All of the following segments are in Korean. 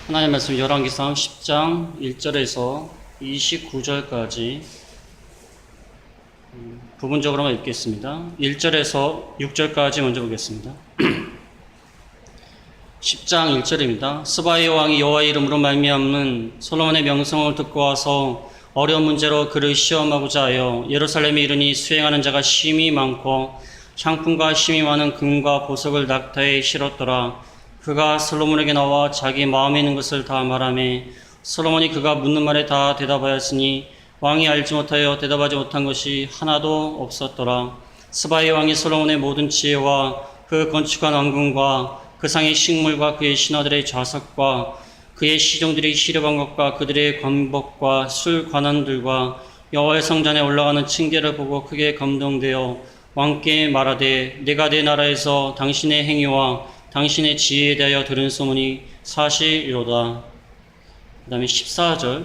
하나님의 말씀 열왕기상 10장 1절에서 29절까지 부분적으로만 읽겠습니다. 1절에서 6절까지 먼저 보겠습니다. 10장 1절입니다. 스바의 왕이 여호와의 이름으로 말미암는 솔로몬의 명성을 듣고 와서 어려운 문제로 그를 시험하고자 하여 예루살렘에 이르니 수행하는 자가 심히 많고 향품과 심히 많은 금과 보석을 낙타에 실었더라. 그가 솔로몬에게 나와 자기 마음에 있는 것을 다 말하며 솔로몬이 그가 묻는 말에 다 대답하였으니 왕이 알지 못하여 대답하지 못한 것이 하나도 없었더라. 스바의 왕이 솔로몬의 모든 지혜와 그 건축한 왕궁과 그 상의 식물과 그의 신하들의 좌석과 그의 시종들이 시려한 것과 그들의 관복과 술 관원들과 여호와의 성전에 올라가는 층계를 보고 크게 감동되어 왕께 말하되 내가 내 나라에서 당신의 행위와 당신의 지혜에 대하여 들은 소문이 사실이로다. 그 다음에 14절에서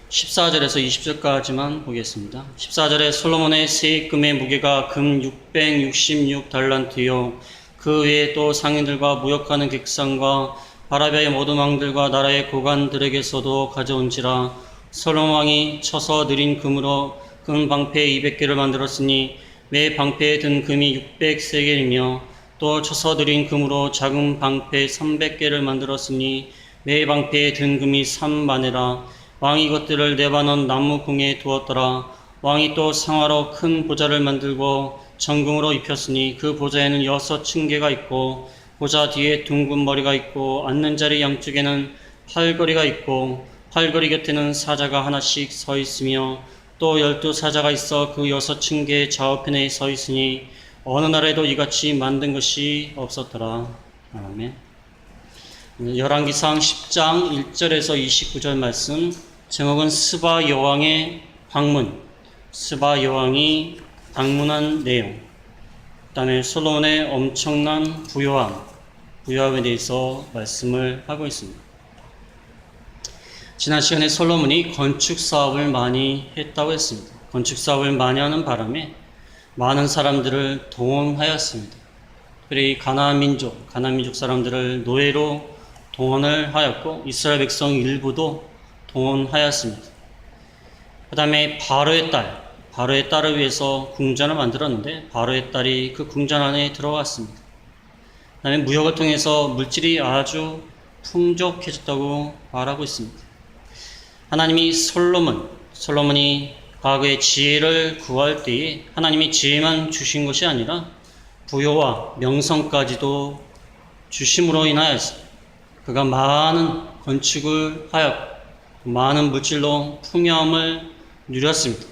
20절까지만 보겠습니다. 14절에 솔로몬의 세금의 무게가 금 666달란트요 그 외에 또 상인들과 무역하는 객상과 아라비아의 모든 왕들과 나라의 고관들에게서도 가져온지라. 솔로몬 왕이 쳐서 느린 금으로 금 방패 200개를 만들었으니 매 방패에 든 금이 600세겔이며 또 쳐서 들인 금으로 작은 방패 300개를 만들었으니 매 방패에 든 금이 3만에라. 왕이 이것들을 레바논 나무궁에 두었더라. 왕이 또 상화로 큰 보좌를 만들고 정금으로 입혔으니 그 보좌에는 6층계가 있고 보좌 뒤에 둥근 머리가 있고 앉는 자리 양쪽에는 팔걸이가 있고 팔걸이 곁에는 사자가 하나씩 서 있으며 또 12사자가 있어 그 6층계 좌우편에 서 있으니 어느 나라에도 이같이 만든 것이 없었더라. 아멘. 열왕기상 10장 1절에서 29절 말씀, 제목은 스바 여왕의 방문, 스바 여왕이 방문한 내용, 그 다음에 솔로몬의 엄청난 부요함에 대해서 말씀을 하고 있습니다. 지난 시간에 솔로몬이 건축 사업을 많이 했다고 했습니다. 건축 사업을 많이 하는 바람에 많은 사람들을 동원하였습니다. 특별히 이 가나안 민족 사람들을 노예로 동원을 하였고 이스라엘 백성 일부도 동원하였습니다. 그 다음에 바로의 딸을 위해서 궁전을 만들었는데 바로의 딸이 그 궁전 안에 들어갔습니다. 그 다음에 무역을 통해서 물질이 아주 풍족해졌다고 말하고 있습니다. 하나님이 솔로몬이 과거의 지혜를 구할 때에 하나님이 지혜만 주신 것이 아니라 부요와 명성까지도 주심으로 인하여서 그가 많은 건축을 하였고 많은 물질로 풍요함을 누렸습니다.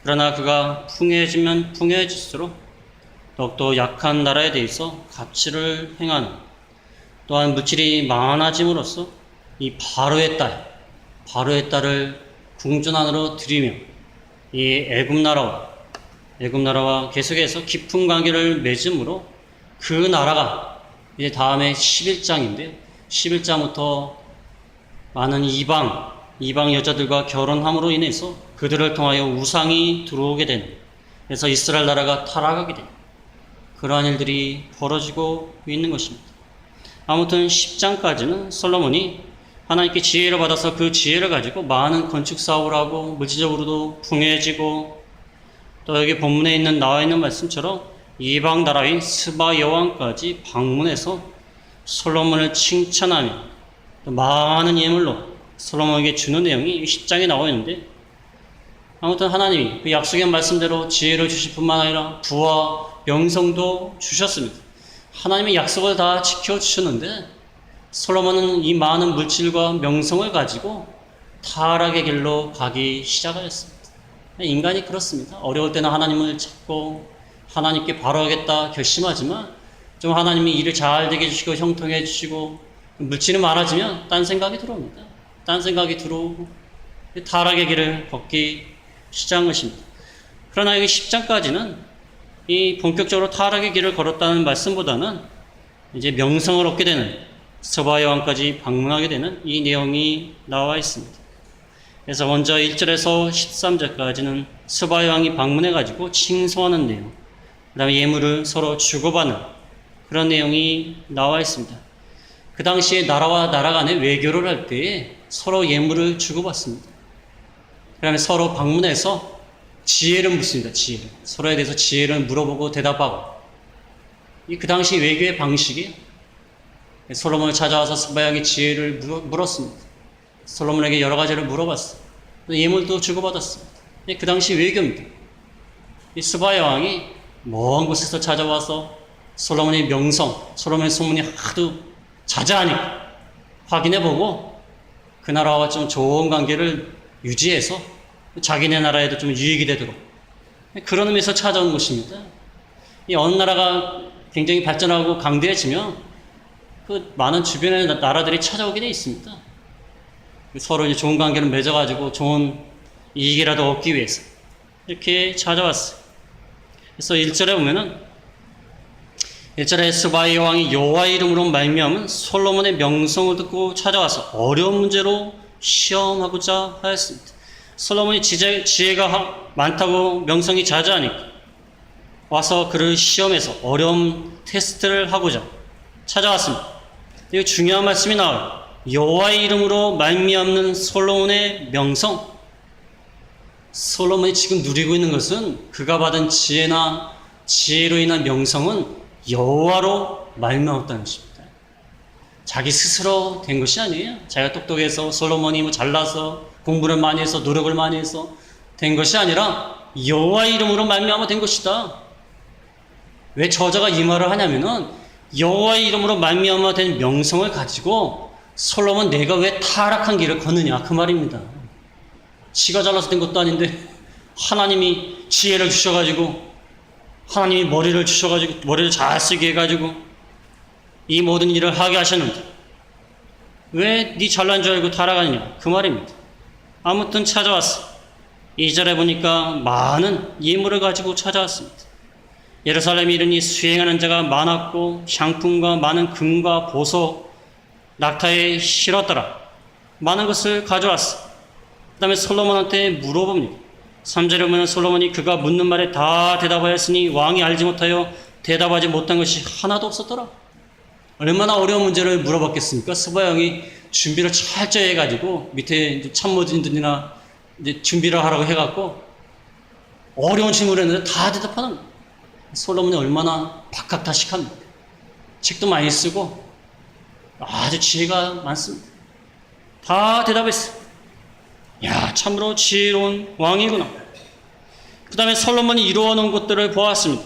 그러나 그가 풍요해지면 풍요해질수록 더욱더 약한 나라에 대해서 가치를 행하는, 또한 물질이 많아짐으로써 이 바로의 딸을 궁전 안으로 들이며 이 애굽 나라와 계속해서 깊은 관계를 맺음으로 그 나라가 이제 다음에 11장인데 11장부터 많은 이방 여자들과 결혼함으로 인해서 그들을 통하여 우상이 들어오게 되는, 그래서 이스라엘 나라가 타락하게 되는 그러한 일들이 벌어지고 있는 것입니다. 아무튼 10장까지는 솔로몬이 하나님께 지혜를 받아서 그 지혜를 가지고 많은 건축 사업을 하고 물질적으로도 풍요해지고, 또 여기 본문에 나와 있는 말씀처럼 이방 나라인 스바 여왕까지 방문해서 솔로몬을 칭찬하며 또 많은 예물로 솔로몬에게 주는 내용이 10장에 나와 있는데, 아무튼 하나님이 그 약속의 말씀대로 지혜를 주실 뿐만 아니라 부와 명성도 주셨습니다. 하나님의 약속을 다 지켜주셨는데 솔로몬은 이 많은 물질과 명성을 가지고 타락의 길로 가기 시작하였습니다. 인간이 그렇습니다. 어려울 때는 하나님을 찾고 하나님께 바라겠다 결심하지만 좀 하나님이 일을 잘 되게 해주시고 형통해 주시고 물질이 많아지면 딴 생각이 들어옵니다. 딴 생각이 들어오고 타락의 길을 걷기 시작한 것입니다. 그러나 여기 10장까지는 이 본격적으로 타락의 길을 걸었다는 말씀보다는 이제 명성을 얻게 되는, 스바 여왕까지 방문하게 되는 이 내용이 나와 있습니다. 그래서 먼저 1절에서 13절까지는 스바 여왕이 방문해가지고 칭송하는 내용, 그 다음에 예물을 서로 주고받는 그런 내용이 나와 있습니다. 그 당시에 나라와 나라 간의 외교를 할 때에 서로 예물을 주고받습니다. 그 다음에 서로 방문해서 지혜를 묻습니다. 지혜를. 서로에 대해서 지혜를 물어보고 대답하고. 이 그 당시 외교의 방식이에요. 솔로몬을 찾아와서 스바 왕이 지혜를 물었습니다. 솔로몬에게 여러 가지를 물어봤어요. 예물도 주고받았습니다. 그 당시 외교입니다. 이 스바 왕이 먼 곳에서 찾아와서 솔로몬의 명성, 솔로몬의 소문이 하도 자자하니까 확인해보고 그 나라와 좀 좋은 관계를 유지해서 자기네 나라에도 좀 유익이 되도록 그런 의미에서 찾아온 곳입니다. 이 어느 나라가 굉장히 발전하고 강대해지면 그 많은 주변의 나라들이 찾아오게 돼 있습니다. 서로 이제 좋은 관계를 맺어가지고 좋은 이익이라도 얻기 위해서 이렇게 찾아왔어요. 그래서 1절에 보면은 1절에 스바의 왕이 여호와의 이름으로 말미암은 솔로몬의 명성을 듣고 찾아와서 어려운 문제로 시험하고자 하였습니다. 솔로몬이 지혜가 많다고 명성이 자자하니까 와서 그를 시험해서 어려운 테스트를 하고자 찾아왔습니다. 이거 중요한 말씀이 나와요. 여호와의 이름으로 말미암는 솔로몬의 명성. 솔로몬이 지금 누리고 있는 것은 그가 받은 지혜로 인한 명성은 여호와로 말미암았다는 것입니다. 자기 스스로 된 것이 아니에요. 자기가 똑똑해서 솔로몬이 뭐 잘나서 공부를 많이 해서 노력을 많이 해서 된 것이 아니라 여호와의 이름으로 말미암아 된 것이다. 왜 저자가 이 말을 하냐면은 여호와의 이름으로 말미암아 된 명성을 가지고 솔로몬 내가 왜 타락한 길을 걷느냐 그 말입니다. 지가 잘나서 된 것도 아닌데 하나님이 지혜를 주셔가지고 하나님이 머리를 주셔가지고 머리를 잘 쓰게 해가지고 이 모든 일을 하게 하셨는데 왜 네 잘난 줄 알고 타락하느냐 그 말입니다. 아무튼 찾아왔어. 2절에 보니까 많은 예물을 가지고 찾아왔습니다. 예루살렘에 이르니 수행하는 자가 많았고 향품과 많은 금과 보석 낙타에 실었더라. 많은 것을 가져왔어. 그 다음에 솔로몬한테 물어봅니다. 3절에 보면 솔로몬이 그가 묻는 말에 다 대답하였으니 왕이 알지 못하여 대답하지 못한 것이 하나도 없었더라. 얼마나 어려운 문제를 물어봤겠습니까? 스바 왕이 준비를 철저히 해가지고 밑에 참모진들이나 이제 준비를 하라고 해갖고 어려운 질문을 했는데 다 대답하는 거예요. 솔로몬이 얼마나 박학다식합니까? 책도 많이 쓰고 아주 지혜가 많습니다. 다 대답했어요. 야, 참으로 지혜로운 왕이구나. 그 다음에 솔로몬이 이루어놓은 것들을 보았습니다.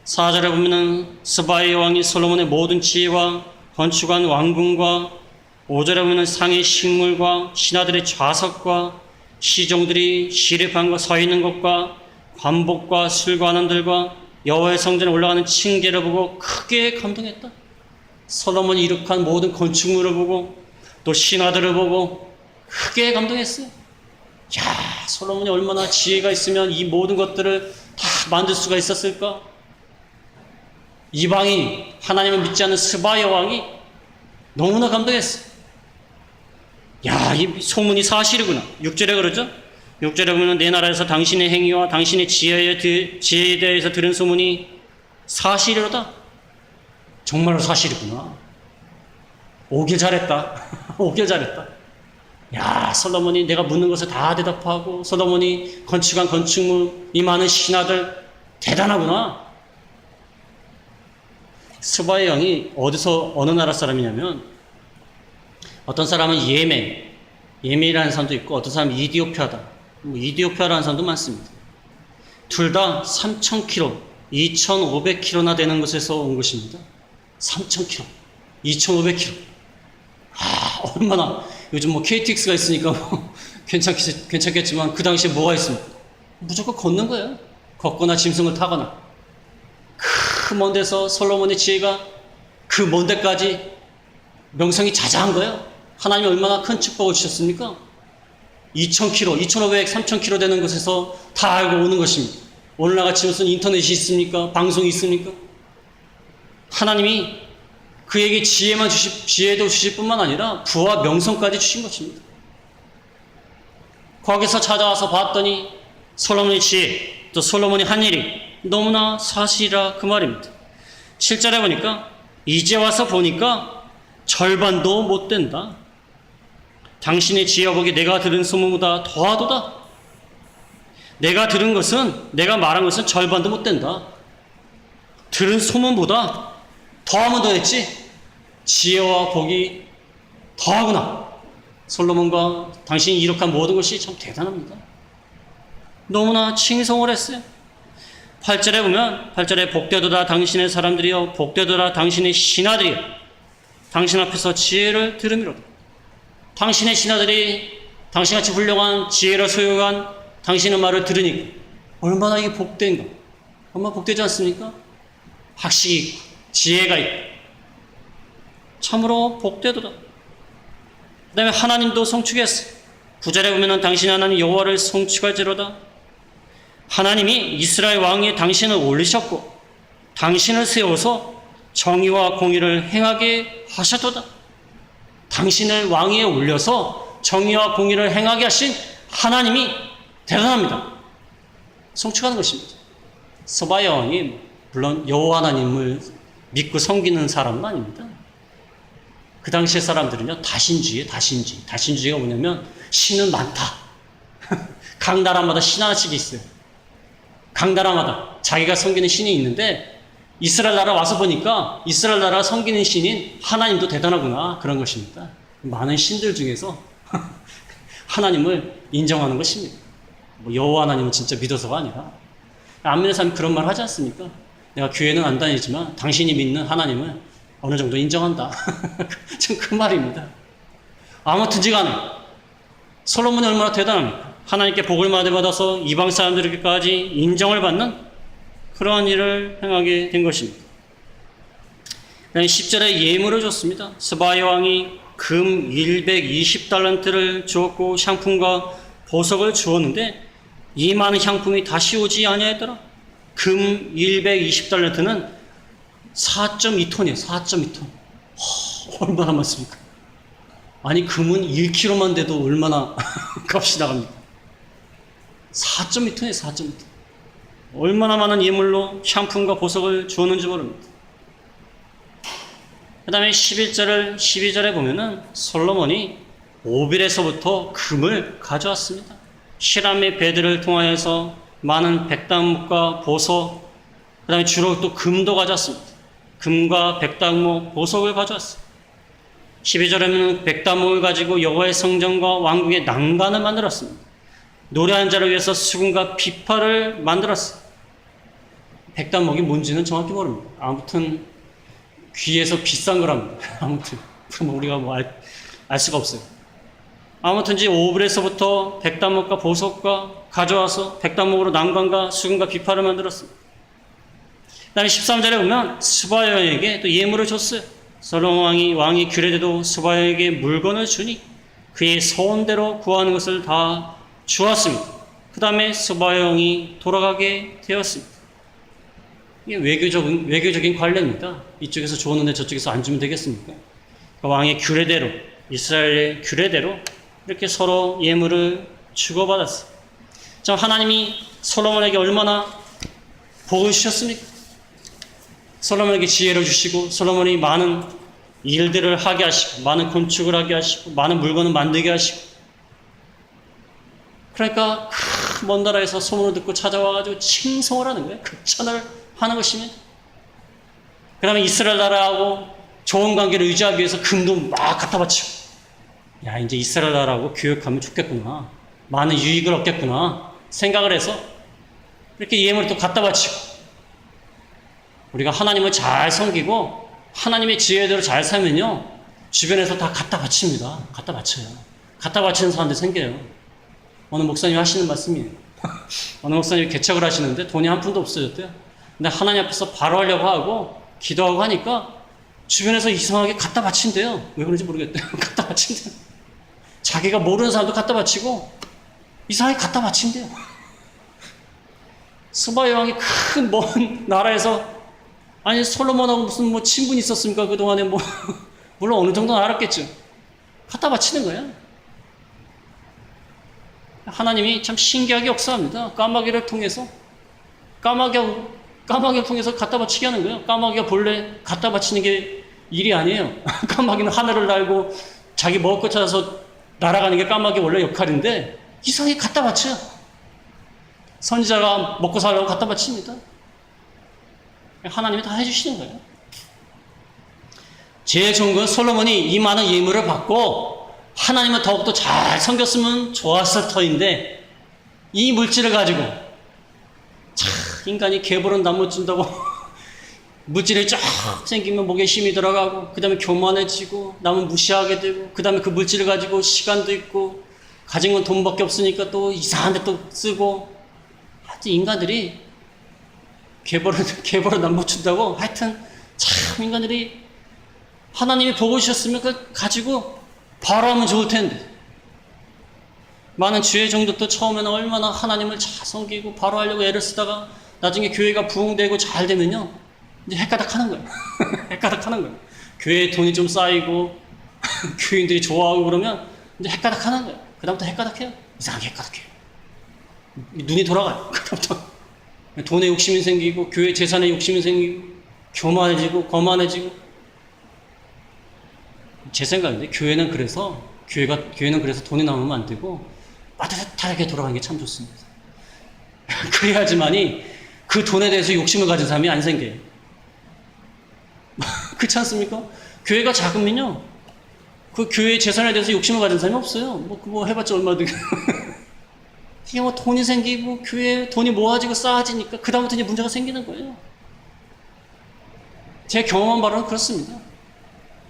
4절에 보면은 스바의 왕이 솔로몬의 모든 지혜와 건축한 왕궁과 5절에 보면은 상의 식물과 신하들의 좌석과 시종들이 시립한 서 있는 것과 관복과 술관원들과 여호와의 성전에 올라가는 층계를 보고 크게 감동했다. 솔로몬이 이룩한 모든 건축물을 보고 또 신하들을 보고 크게 감동했어요. 야, 솔로몬이 얼마나 지혜가 있으면 이 모든 것들을 다 만들 수가 있었을까? 이방인, 하나님을 믿지 않는 스바의 왕이 너무나 감동했어요. 야, 이 소문이 사실이구나. 6절에 그러죠? 6절에 보면 내 나라에서 당신의 행위와 당신의 지혜에 대해서 들은 소문이 사실이로다. 정말로 사실이구나. 오길 잘했다. 오길 잘했다. 야, 솔로몬이 내가 묻는 것을 다 대답하고 솔로몬이 건축한 건축물, 이 많은 신하들 대단하구나. 스바의 왕이 어느 나라 사람이냐면 어떤 사람은 예멘이라는 사람도 있고 어떤 사람은 이디오피아다. 이디오피아라는 사람도 많습니다. 둘 다 3,000km, 2,500km나 되는 곳에서 온 것입니다. 3,000km, 2,500km. 얼마나 요즘 뭐 KTX가 있으니까 뭐 괜찮겠지만 그 당시에 뭐가 있습니까? 무조건 걷는 거예요. 걷거나 짐승을 타거나. 그 먼 데서 솔로몬의 지혜가 그 먼 데까지 명성이 자자한 거예요. 하나님이 얼마나 큰 축복을 주셨습니까? 2,000km, 2,500, 3,000km 되는 곳에서 다 알고 오는 것입니다. 오늘날같이 무슨 인터넷이 있습니까? 방송이 있습니까? 하나님이 그에게 지혜도 주실 뿐만 아니라 부와 명성까지 주신 것입니다. 거기서 찾아와서 봤더니 솔로몬의 지혜, 또 솔로몬이 한 일이 너무나 사실이라 그 말입니다. 7절에 보니까 이제 와서 보니까 절반도 못 된다. 당신의 지혜복이 내가 들은 소문보다 더하도다. 내가 들은 것은, 내가 말한 것은 절반도 못 된다. 들은 소문보다 더하면 더했지 지혜와 복이 더하구나. 솔로몬과 당신이 이룩한 모든 것이 참 대단합니다. 너무나 칭송을 했어요. 8절에 보면 8절에 복되도다 당신의 사람들이여 복되도다 당신의 신하들이여 당신 앞에서 지혜를 들음이로다. 당신의 신하들이 당신같이 훌륭한 지혜를 소유한 당신의 말을 들으니까 얼마나 이게 복된가. 얼마나 복되지 않습니까? 학식이 있고 지혜가 있고 참으로 복되도다. 그 다음에 하나님도 송축했어요. 9절에 보면 당신 하나님 여호와를 송축할지로다. 하나님이 이스라엘 왕위에 당신을 올리셨고 당신을 세워서 정의와 공의를 행하게 하셨도다. 당신을 왕위에 올려서 정의와 공의를 행하게 하신 하나님이 대단합니다. 송축하는 것입니다. 스바야 왕이 물론 여호와 하나님을 믿고 섬기는 사람은 아닙니다. 그 당시의 사람들은요, 다신주의가 뭐냐면 신은 많다. 각 나라마다 신 하나씩 있어요. 각 나라마다 자기가 섬기는 신이 있는데 이스라엘 나라 와서 보니까 이스라엘 나라가 섬기는 신인 하나님도 대단하구나, 그런 것입니다. 많은 신들 중에서 하나님을 인정하는 것입니다. 뭐 여호와 하나님은 진짜 믿어서가 아니라. 안 믿는 사람이 그런 말 하지 않습니까? 내가 교회는 안 다니지만 당신이 믿는 하나님을 어느 정도 인정한다. 참 그 말입니다. 아무튼지 간에 솔로몬이 얼마나 대단합니까? 하나님께 복을 받아서 이방 사람들에게까지 인정을 받는 그러한 일을 행하게 된 것입니다. 10절에 예물을 줬습니다. 스바야 왕이 금 120달란트를 주었고 향품과 보석을 주었는데 이 많은 향품이 다시 오지 아니하였더라. 금 120달란트는 4.2톤이에요. 4.2톤. 얼마나 많습니까? 아니 금은 1kg만 돼도 얼마나 값이 나갑니까? 4.2톤이에요. 4.2톤. 얼마나 많은 예물로 향품과 보석을 주었는지 모릅니다. 그 다음에 12절에 보면은 솔로몬이 오빌에서부터 금을 가져왔습니다. 히람의 배들을 통하여서 많은 백당목과 보석, 그 다음에 주로 또 금도 가져왔습니다. 금과 백당목, 보석을 가져왔습니다. 12절에는 백당목을 가지고 여호와의 성전과 왕국의 난간을 만들었습니다. 노래하는 자를 위해서 수금과 비파를 만들었습니다. 백당목이 뭔지는 정확히 모릅니다. 아무튼 귀에서 비싼 거랍니다. 아무튼 그럼 우리가 뭐 알 수가 없어요. 아무튼지 오블에서부터 백단목과 보석과 가져와서 백단목으로 난관과 수금과 비파를 만들었습니다. 그 다음에 13절에 보면 스바야에게 또 예물을 줬어요. 솔로몬 왕이 규례대로 스바야에게 물건을 주니 그의 소원대로 구하는 것을 다 주었습니다. 그 다음에 스바야 왕이 돌아가게 되었습니다. 이게 외교적인 관례입니다. 이쪽에서 주었는데 저쪽에서 안 주면 되겠습니까? 그러니까 왕의 규례대로, 이스라엘의 규례대로 이렇게 서로 예물을 주고받았어요. 자, 하나님이 솔로몬에게 얼마나 복을 주셨습니까? 솔로몬에게 지혜를 주시고 솔로몬이 많은 일들을 하게 하시고 많은 건축을 하게 하시고 많은 물건을 만들게 하시고, 그러니까 먼 나라에서 소문을 듣고 찾아와가지고 칭송을 하는 거예요. 극찬을 하는 것입니다. 그 다음에 이스라엘 나라하고 좋은 관계를 유지하기 위해서 금도 막 갖다 바치고, 야, 이제 이스라엘 나라하고 교역하면 좋겠구나, 많은 유익을 얻겠구나 생각을 해서 이렇게 예물을 또 갖다 바치고, 우리가 하나님을 잘 섬기고 하나님의 지혜대로 잘 살면요 주변에서 다 갖다 바칩니다. 갖다 바쳐요. 갖다 바치는 사람들이 생겨요. 어느 목사님이 하시는 말씀이에요. 어느 목사님이 개척을 하시는데 돈이 한 푼도 없어졌대요. 근데 하나님 앞에서 바로 하려고 하고 기도하고 하니까 주변에서 이상하게 갖다 바친대요. 왜 그런지 모르겠대요. 갖다 바친대요. 자기가 모르는 사람도 갖다 바치고 이상하게 갖다 바친대요. 스바야 왕이 큰 먼 나라에서, 아니 솔로몬하고 무슨 뭐 친분이 있었습니까? 그동안에 뭐 물론 어느 정도는 알았겠죠. 갖다 바치는 거야. 하나님이 참 신기하게 역사합니다. 까마귀를 통해서 갖다 바치게 하는 거예요. 까마귀가 본래 갖다 바치는 게 일이 아니에요. 까마귀는 하늘을 날고 자기 먹을 거 찾아서 날아가는 게 까마귀 원래 역할인데 이상하게 갖다 바쳐요. 선지자가 먹고 살려고 갖다 바칩니다. 하나님이 다 해주시는 거예요. 제일 좋은 건 솔로몬이 이 많은 예물을 받고 하나님을 더욱더 잘 섬겼으면 좋았을 터인데 이 물질을 가지고 참 인간이 개벌은 나못 준다고 물질이 쫙 생기면 목에 힘이 들어가고 그 다음에 교만해지고 남은 무시하게 되고 그 다음에 그 물질을 가지고 시간도 있고 가진 건 돈밖에 없으니까 또 이상한 데 또 쓰고 하여튼 인간들이 개벌은 나못 준다고 하여튼 참 인간들이 하나님이 보고 주셨으면 그걸 가지고 바로 하면 좋을 텐데 많은 주의 종들도 처음에는 얼마나 하나님을 잘 섬기고 바로 하려고 애를 쓰다가 나중에 교회가 부흥되고 잘 되면요 이제 헷가닥 하는 거예요. 헷가닥 하는 거예요. 교회에 돈이 좀 쌓이고 교인들이 좋아하고 그러면 이제 헷가닥 하는 거예요. 그 다음부터 헷가닥해요. 이상하게 헷가닥해요. 눈이 돌아가요. 그 다음부터 돈에 욕심이 생기고 교회 재산에 욕심이 생기고 교만해지고 거만해지고 제 생각인데 교회는 그래서 돈이 남으면 안 되고 빠듯하게 돌아가는 게 참 좋습니다. 그래야지만이 그 돈에 대해서 욕심을 가진 사람이 안 생겨요. 그렇지 않습니까? 교회가 작으면요 그 교회의 재산에 대해서 욕심을 가진 사람이 없어요. 뭐 해봤자 얼마든 이게 뭐 돈이 생기고 교회에 돈이 모아지고 쌓아지니까 그 다음부터 이제 문제가 생기는 거예요. 제 경험한 바로는 그렇습니다.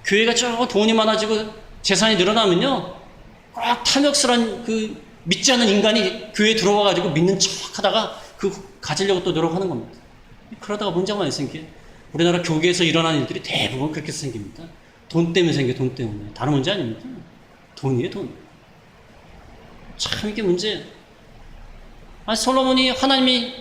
교회가 조금 돈이 많아지고 재산이 늘어나면요 꼭 탐욕스러운 그 믿지 않는 인간이 교회에 들어와가지고 믿는 척 하다가 그 가지려고 또 노력하는 겁니다. 그러다가 문제가 많이 생겨요. 우리나라 교계에서 일어나는 일들이 대부분 그렇게 생깁니다. 돈 때문에 생겨요. 돈 때문에. 다른 문제 아닙니다. 돈이에요. 돈. 참 이게 문제예요. 아니 솔로몬이 하나님이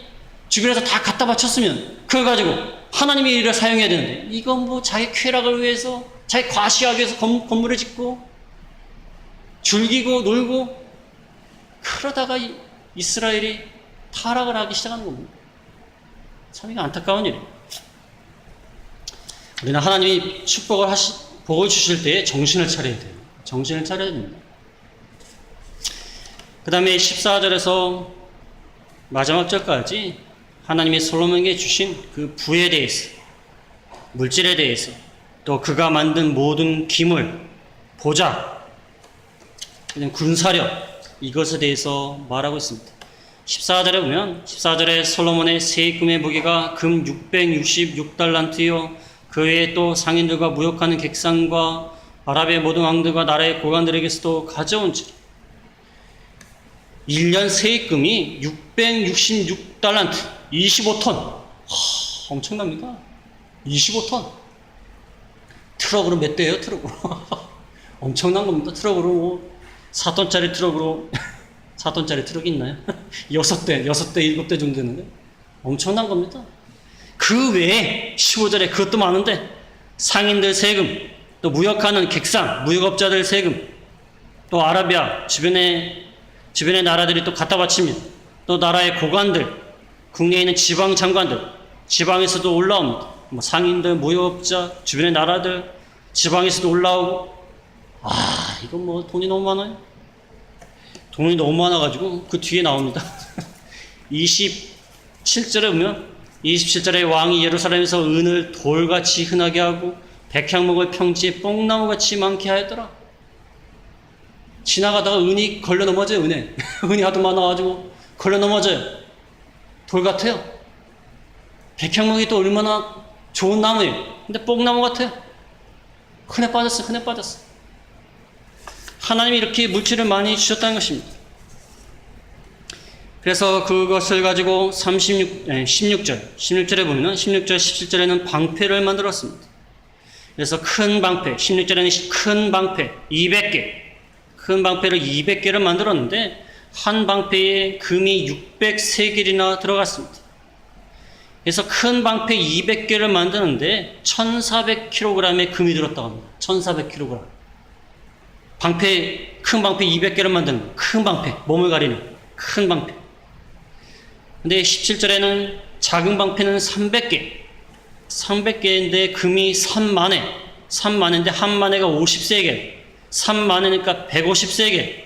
주변에서 다 갖다 바쳤으면 그걸 가지고 하나님의 일을 사용해야 되는데 이건 뭐 자기 쾌락을 위해서 자기 과시하기 위해서 건물을 짓고 즐기고 놀고 그러다가 이스라엘이 타락을 하기 시작하는 겁니다. 참 이거 안타까운 일이에요. 우리는 하나님이 복을 주실 때에 정신을 차려야 돼요. 정신을 차려야 됩니다. 그 다음에 14절에서 마지막 절까지 하나님이 솔로몬에게 주신 그 부에 대해서, 물질에 대해서, 또 그가 만든 모든 기물, 보좌, 군사력, 이것에 대해서 말하고 있습니다. 14절에 보면 14절에 솔로몬의 세금의 무게가 금 666달란트요 그 외에 또 상인들과 무역하는 객상과 아랍의 모든 왕들과 나라의 고관들에게서도 가져온지라 1년 세금이 666달란트 25톤 엄청납니다. 25톤 트럭으로 몇 대예요? 트럭으로 엄청난 겁니다. 트럭으로 뭐 4톤짜리 트럭으로 4톤짜리 트럭이 있나요? 6대, 7대 정도 되는데 엄청난 겁니다. 그 외에 15절에 그것도 많은데 상인들 세금, 또 무역하는 객상, 무역업자들 세금, 또 아라비아 주변의 나라들이 또 갖다 바칩니다. 또 나라의 고관들, 국내에 있는 지방 장관들, 지방에서도 올라옵니다. 뭐 상인들, 무역업자, 주변의 나라들, 지방에서도 올라오고 이건 뭐 돈이 너무 많아요. 돈이 너무 많아가지고 그 뒤에 나옵니다. 27절에 보면 27절에 왕이 예루살렘에서 은을 돌같이 흔하게 하고 백향목을 평지에 뽕나무같이 많게 하였더라. 지나가다가 은이 걸려 넘어져요. 은이 하도 많아가지고 걸려 넘어져요. 돌 같아요. 백향목이 또 얼마나 좋은 나무예요. 근데 뽕나무 같아요. 흔해 빠졌어. 하나님이 이렇게 물질을 많이 주셨다는 것입니다. 그래서 그것을 가지고 16절에 보면 16절, 17절에는 방패를 만들었습니다. 그래서 큰 방패, 16절에는 큰 방패 200개, 큰 방패를 200개를 만들었는데 한 방패에 금이 603길이나 들어갔습니다. 그래서 큰 방패 200개를 만드는데 1400kg의 금이 들었다고 합니다. 1400kg. 큰 방패 200개를 만드는 큰 방패, 몸을 가리는 큰 방패. 근데 17절에는 작은 방패는 300개인데 금이 3만에 산 많은데 한 마네가 50세계, 산 많으니까 150세계,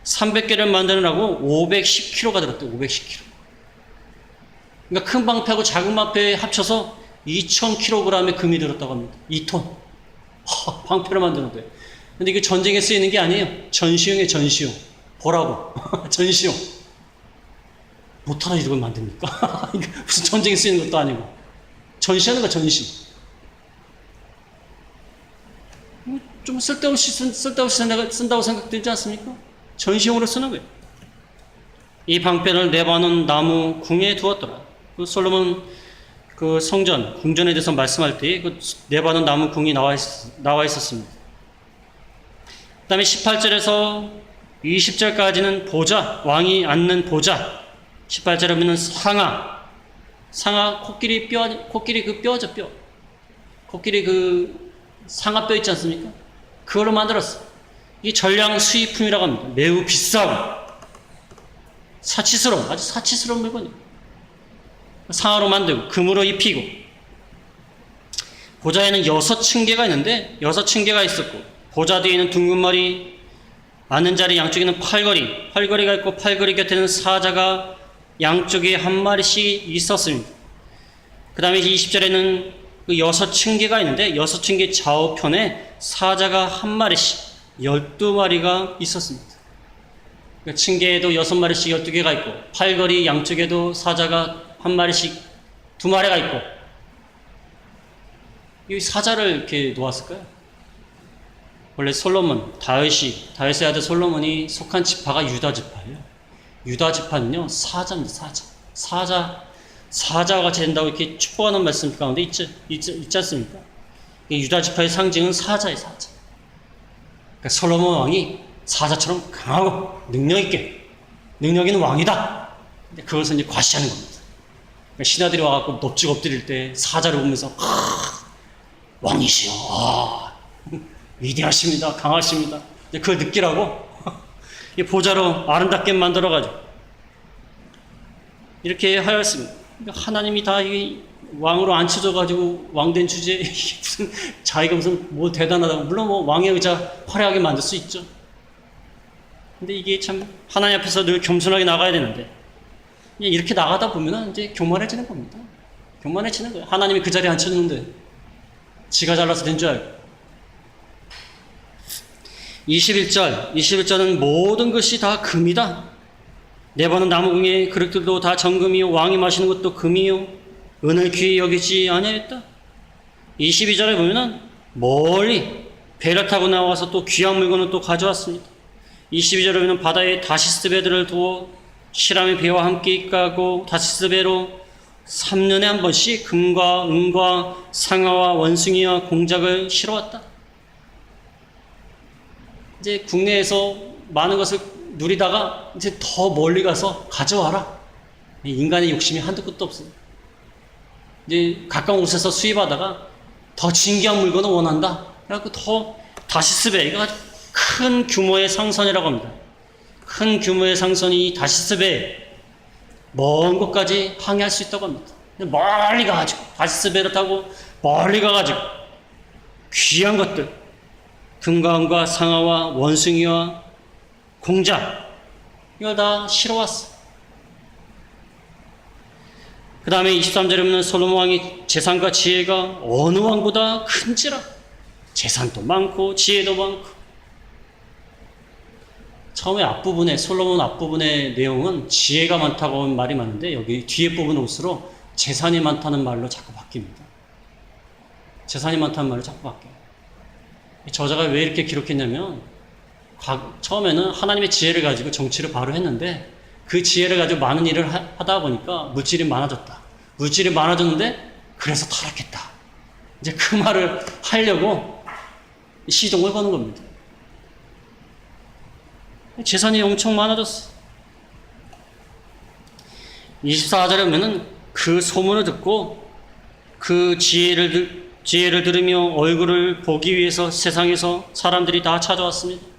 300개를 만드느라고 510kg가 들었대요. 510kg. 그러니까 큰 방패하고 작은 방패 합쳐서 2000kg의 금이 들었다고 합니다. 2톤. 방패를 만드는데. 근데 이게 전쟁에 쓰이는 게 아니에요. 전시용이에요, 전시용. 보라고. 전시용. 못하나 이걸 만듭니까? 무슨 전쟁에 쓰이는 것도 아니고. 전시하는 거 전시. 좀 쓸데없이 쓴다고 생각되지 않습니까? 전시용으로 쓰는 거예요. 이 방패를 레바논 나무 궁에 두었더라. 그 솔로몬 그 성전, 궁전에 대해서 말씀할 때 그 레바논 나무 궁이 나와 있었습니다. 그 다음에 18절에서 20절까지는 보좌, 왕이 앉는 보좌. 18절에 보면 상아, 코끼리 그 뼈죠, 뼈. 코끼리 그 상아뼈 있지 않습니까? 그걸로 만들었어. 이 전량 수입품이라고 합니다. 매우 비싸고 아주 사치스러운 물건이에요. 상아로 만들고 금으로 입히고, 보좌에는 6층계가 있는데 6층계가 있었고, 보좌 뒤에 있는 둥근머리, 앉는 자리 양쪽에는 팔걸이가 있고, 팔걸이 곁에는 사자가 양쪽에 한 마리씩 있었습니다. 그 다음에 20절에는 그 6층계가 있는데 6층계 좌우편에 사자가 한 마리씩 12마리가 있었습니다. 그러니까 층계에도 6마리씩 12개가 있고, 팔걸이 양쪽에도 사자가 한 마리씩 2마리가 있고. 이 사자를 이렇게 놓았을까요? 원래 다윗의 아들 솔로몬이 속한 지파가 유다 지파예요. 유다 지파는요, 사자입니다, 사자와 같이 된다고 이렇게 축복하는 말씀 가운데 있지 않습니까? 유다 지파의 상징은 사자예요, 사자. 그러니까 솔로몬 왕이 사자처럼 강하고 능력 있는 왕이다. 근데 그것을 이제 과시하는 겁니다. 그러니까 신하들이 와갖고 넙죽 엎드릴 때 사자를 보면서 왕이시여, 위대하십니다, 강하십니다. 그걸 느끼라고 보좌로 아름답게 만들어가지고 이렇게 하였습니다. 하나님이 다 이 왕으로 앉혀져가지고 왕된 주제에 무슨 자기가 무슨 뭐 대단하다고. 물론 뭐 왕의 의자 화려하게 만들 수 있죠. 근데 이게 참 하나님 앞에서 늘 겸손하게 나가야 되는데, 이렇게 나가다 보면 이제 교만해지는 겁니다. 교만해지는 거예요. 하나님이 그 자리에 앉혀주는데 지가 잘나서 된 줄 알고. 21절은 모든 것이 다 금이다. 레바논 나무궁의 그릇들도 다 정금이요, 왕이 마시는 것도 금이요, 은을 귀히 여기지 아니하였다. 22절에 보면은 멀리 배를 타고 나와서 또 귀한 물건을 또 가져왔습니다. 22절에 보면 바다에 다시스 배들을 두어 시람의 배와 함께 입가고 다시스 배로 3년에 한 번씩 금과 은과 상아와 원숭이와 공작을 실어왔다. 이제 국내에서 많은 것을 누리다가 이제 더 멀리 가서 가져와라. 인간의 욕심이 한두 끝도 없습니다. 이제 가까운 곳에서 수입하다가 더 진귀한 물건을 원한다. 그래갖고 더 다시스베, 이거 아주 큰 규모의 상선이라고 합니다. 큰 규모의 상선이 다시스베 먼 곳까지 항해할 수 있다고 합니다. 멀리 가가지고 다시스베를 타고 멀리 가가지고 귀한 것들, 금과 은과 상아와 원숭이와 공작, 이걸 다 실어왔어. 그 다음에 23절에 보면 솔로몬 왕이 재산과 지혜가 어느 왕보다 큰지라. 재산도 많고 지혜도 많고. 처음에 솔로몬 앞부분의 내용은 지혜가 많다고 하는 말이 많은데, 여기 뒤에 부분 올수록 재산이 많다는 말로 자꾸 바뀝니다. 재산이 많다는 말로 자꾸 바뀌어요. 저자가 왜 이렇게 기록했냐면, 처음에는 하나님의 지혜를 가지고 정치를 바로 했는데, 그 지혜를 가지고 많은 일을 하다 보니까 물질이 많아졌다. 물질이 많아졌는데 그래서 타락했다. 이제 그 말을 하려고 시동을 거는 겁니다. 재산이 엄청 많아졌어. 24절에 보면은 그 소문을 듣고 그 지혜를 들으며 얼굴을 보기 위해서 세상에서 사람들이 다 찾아왔습니다.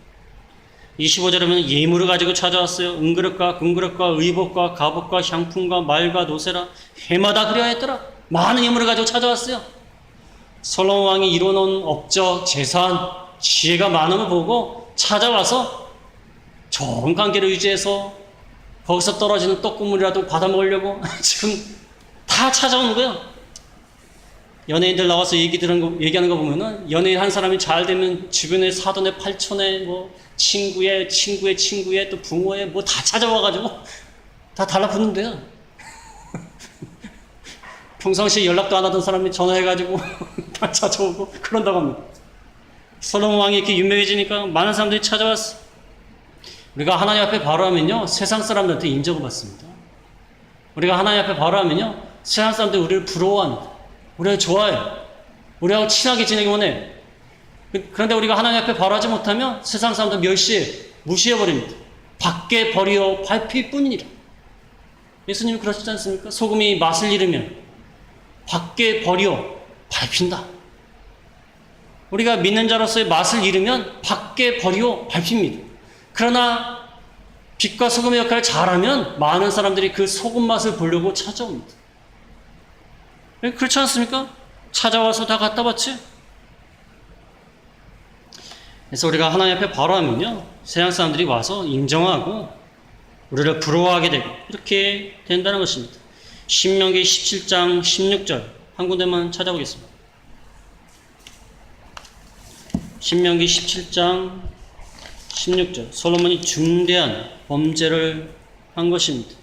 25절에 보면 예물을 가지고 찾아왔어요. 은그릇과 금그릇과 의복과 갑옷과 향품과 말과 노세라, 해마다 그래야 했더라. 많은 예물을 가지고 찾아왔어요. 솔로몬 왕이 이뤄놓은 업적, 재산, 지혜가 많은 걸 보고 찾아와서 좋은 관계를 유지해서 거기서 떨어지는 떡국물이라도 받아 먹으려고 지금 다 찾아오는 거예요. 연예인들 나와서 얘기하는 거 보면은 연예인 한 사람이 잘 되면 주변에 사돈의 팔촌에 뭐 친구의 또 부모의 뭐 다 찾아와가지고 다 달라붙는데요. 평상시에 연락도 안 하던 사람이 전화해가지고 다 찾아오고 그런다고 합니다. 솔로몬 왕이 이렇게 유명해지니까 많은 사람들이 찾아왔어. 우리가 하나님 앞에 바로 하면요, 세상 사람들한테 인정을 받습니다. 우리가 하나님 앞에 바로 하면요, 세상 사람들이 우리를 부러워합니다. 우리를 좋아해요. 우리하고 친하게 지내기 원해요. 그런데 우리가 하나님 앞에 바로 하지 못하면 세상 사람들 멸시해, 무시해버립니다. 밖에 버리어 밟힐 뿐이니라. 예수님이 그러시지 않습니까? 소금이 맛을 잃으면 밖에 버리어 밟힌다. 우리가 믿는 자로서의 맛을 잃으면 밖에 버리어 밟힙니다. 그러나 빛과 소금의 역할을 잘하면 많은 사람들이 그 소금 맛을 보려고 찾아옵니다. 그렇지 않습니까? 찾아와서 다 갖다 받지? 그래서 우리가 하나님 앞에 바로 하면요, 세상 사람들이 와서 인정하고 우리를 부러워하게 되고 이렇게 된다는 것입니다. 신명기 17장 16절 한 군데만 찾아보겠습니다. 신명기 17장 16절 솔로몬이 중대한 범죄를 한 것입니다.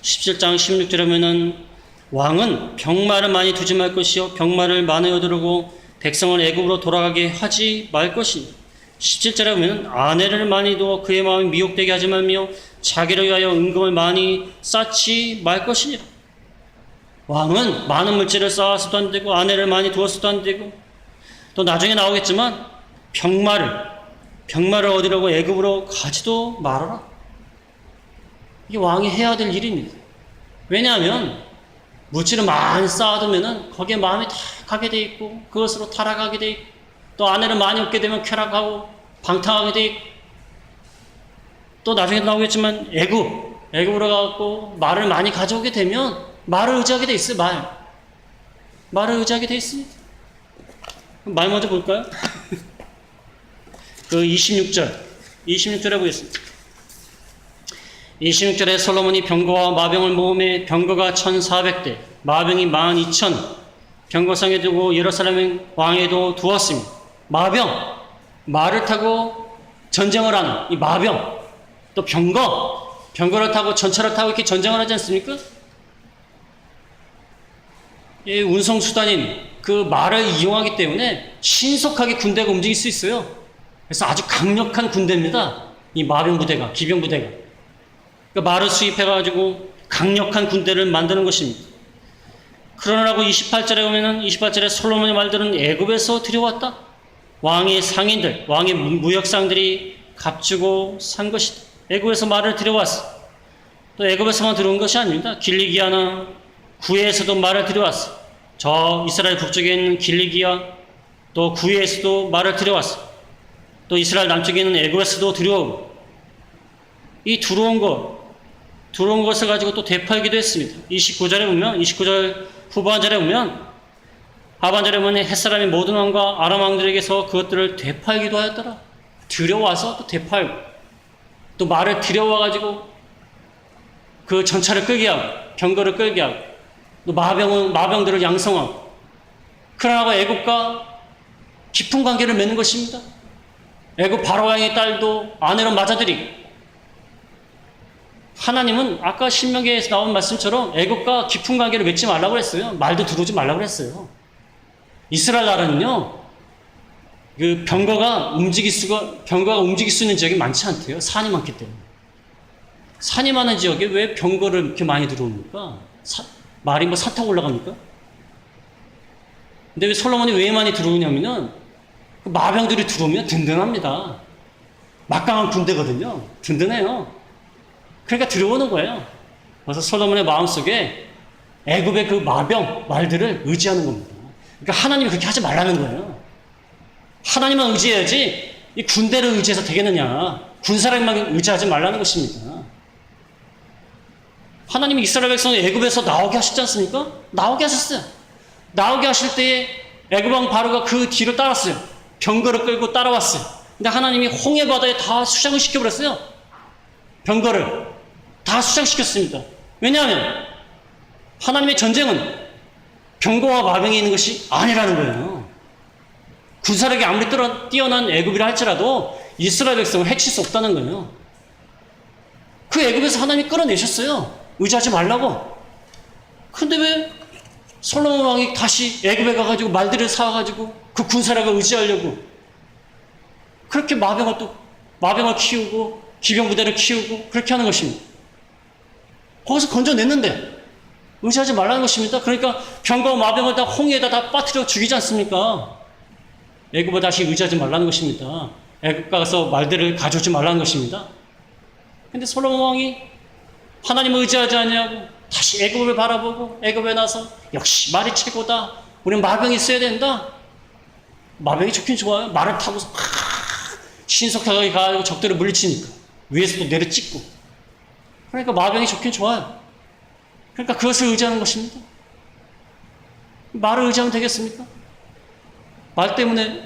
17장 16절에 보면은 왕은 병마를 많이 두지 말 것이요 병마를 많이 얻으려고 백성을 애굽으로 돌아가게 하지 말 것입니다. 17절에 보면 아내를 많이 두어 그의 마음이 미혹되게 하지 말며 자기를 위하여 은금을 많이 쌓지 말 것이니라. 왕은 많은 물질을 쌓아서도 안 되고 아내를 많이 두었어도 안 되고 또 나중에 나오겠지만 병마를 얻으려고 애굽으로 가지도 말아라. 이게 왕이 해야 될 일입니다. 왜냐하면 물질을 많이 쌓아두면은 거기에 마음이 다 가게 돼 있고 그것으로 타락하게 돼 있고 또 아내를 많이 얻게 되면 쾌락하고 방탕하게 돼 있고 또 나중에 나오겠지만 애굽으로 가고 말을 많이 가져오게 되면 말을 의지하게 돼 있어요. 말을 의지하게 돼 있습니다. 말 먼저 볼까요? 그 26절에 보겠습니다. 26절에 솔로몬이 병거와 마병을 모음해 병거가 1400대, 마병이 12000 병거성에 두고 예루살렘 왕에도 두었습니다. 마병, 말을 타고 전쟁을 하는 이 마병, 또 병거를 타고 전차를 타고 이렇게 전쟁을 하지 않습니까? 이 운송수단인 그 말을 이용하기 때문에 신속하게 군대가 움직일 수 있어요. 그래서 아주 강력한 군대입니다. 이 마병 부대가, 기병 부대가. 그러니까 말을 수입해가지고 강력한 군대를 만드는 것입니다. 그러라고 28절에 보면은 28절에 솔로몬의 말들은 애굽에서 들여왔다. 왕의 상인들, 왕의 무역상들이 값주고 산 것이다. 애굽에서 말을 들여왔어. 또 애굽에서만 들어온 것이 아닙니다. 길리기아나 구에에서도 말을 들여왔어. 저 이스라엘 북쪽에 있는 길리기아 또 구에에서도 말을 들여왔어. 또 이스라엘 남쪽에 있는 애굽에서도 들여오고 이 들어온 것을 가지고 또 되팔기도 했습니다. 29절 후반절에 보면 하반절에 보면 햇사람이 모든 왕과 아람 왕들에게서 그것들을 되팔기도 하였더라. 들여와서 또 되팔고 또 말을 들여와가지고 그 전차를 끌게 하고 병거를 끌게 하고 또 마병들을 양성하고 그러나 애굽과 깊은 관계를 맺는 것입니다. 애굽 바로왕의 딸도 아내로 맞아들이고 하나님은 아까 신명기에서 나온 말씀처럼 애굽과 깊은 관계를 맺지 말라고 했어요. 말도 들어오지 말라고 했어요. 이스라엘 나라는요, 그 병거가 움직일 수 있는 지역이 많지 않대요. 산이 많기 때문에. 산이 많은 지역에 왜 병거를 이렇게 많이 들어옵니까? 말이 뭐 산 타고 올라갑니까? 근데 왜 솔로몬이 왜 많이 들어오냐면은 그 마병들이 들어오면 든든합니다. 막강한 군대거든요. 든든해요. 그러니까 들어오는 거예요. 그래서 솔로몬의 마음속에 애굽의 그 말들을 의지하는 겁니다. 그러니까 하나님이 그렇게 하지 말라는 거예요. 하나님만 의지해야지 이 군대를 의지해서 되겠느냐. 군사력만 의지하지 말라는 것입니다. 하나님이 이스라엘 백성을 애굽에서 나오게 하셨지 않습니까? 나오게 하셨어요. 나오게 하실 때에 애굽 왕 바로가 그 뒤로 따랐어요. 병거를 끌고 따라왔어요. 근데 하나님이 홍해 바다에 다 수장을 시켜버렸어요. 병거를 다 수장시켰습니다. 왜냐하면 하나님의 전쟁은 병거와 마병이 있는 것이 아니라는 거예요. 군사력이 아무리 뛰어난 애굽이라 할지라도 이스라엘 백성을 해칠 수 없다는 거예요. 그 애굽에서 하나님이 끌어내셨어요. 의지하지 말라고. 근데 왜 솔로몬 왕이 다시 애굽에 가가지고 말들을 사와가지고 그 군사력을 의지하려고 그렇게 마병을 키우고 기병부대를 키우고 그렇게 하는 것입니다. 거기서 건져냈는데 의지하지 말라는 것입니다. 그러니까 병거와 마병을 다 홍해에다 다 빠뜨려 죽이지 않습니까? 애굽을 다시 의지하지 말라는 것입니다. 애굽 가서 말들을 가져오지 말라는 것입니다. 근데 솔로몬 왕이 하나님을 의지하지 아니하고 다시 애굽을 바라보고 애굽에 나서 역시 말이 최고다. 우리는 마병이 있어야 된다. 마병이 좋긴 좋아요. 말을 타고서 신속하게 가고 적들을 물리치니까 위에서 또 내려 찍고. 그러니까 마병이 좋긴 좋아요. 그러니까 그것을 의지하는 것입니다. 말을 의지하면 되겠습니까? 말 때문에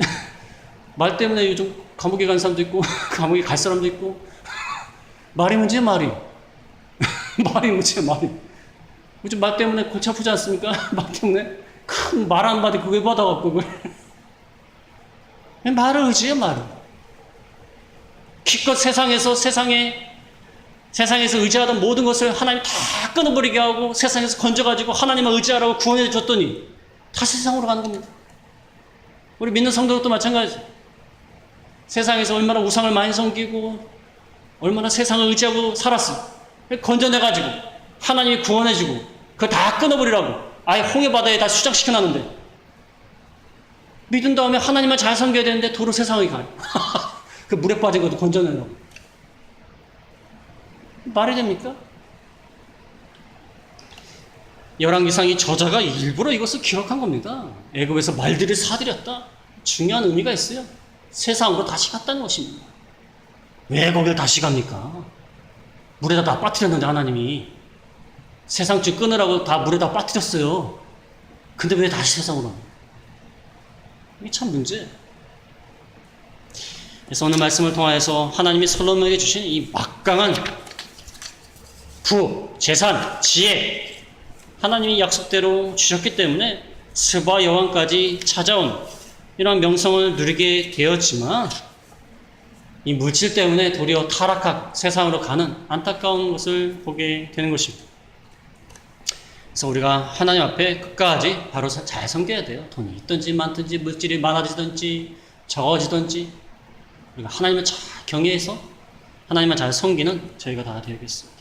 요즘 감옥에 간 사람도 있고 감옥에 갈 사람도 있고 말이 문제야 말이. 말이 문제야 말이. 요즘 말 때문에 골치 아프지 않습니까? 말 때문에 큰 말 한 마디 그거 받아갖고 그걸. 말을 의지해 말을. 기껏 세상에서 의지하던 모든 것을 하나님 다 끊어버리게 하고 세상에서 건져가지고 하나님을 의지하라고 구원해 줬더니 다 세상으로 가는 겁니다. 우리 믿는 성도들도 마찬가지. 세상에서 얼마나 우상을 많이 섬기고 얼마나 세상을 의지하고 살았어. 건져내가지고 하나님이 구원해주고 그거 다 끊어버리라고 아예 홍해바다에 다 수장시켜놨는데 믿은 다음에 하나님을 잘 섬겨야 되는데 도로 세상에 가요. 그 물에 빠진 것도 건져내려고. 말이 됩니까? 열왕기상이 저자가 일부러 이것을 기록한 겁니다. 애굽에서 말들을 사들였다. 중요한 의미가 있어요. 세상으로 다시 갔다는 것입니다. 왜 거길 다시 갑니까? 물에다 다 빠뜨렸는데 하나님이 세상줄 끊으라고 다 물에다 빠뜨렸어요. 근데 왜 다시 세상으로 갑니까? 이게 참 문제예요. 그래서 오늘 말씀을 통하여서 하나님이 솔로몬에게 주신 이 막강한 부, 재산, 지혜 하나님이 약속대로 주셨기 때문에 스바 여왕까지 찾아온 이런 명성을 누리게 되었지만 이 물질 때문에 도리어 타락한 세상으로 가는 안타까운 것을 보게 되는 것입니다. 그래서 우리가 하나님 앞에 끝까지 바로 잘 섬겨야 돼요. 돈이 있든지 많든지 물질이 많아지든지 적어지든지 우리가 하나님을 잘 경외해서 하나님을 잘 섬기는 저희가 다 되겠습니다.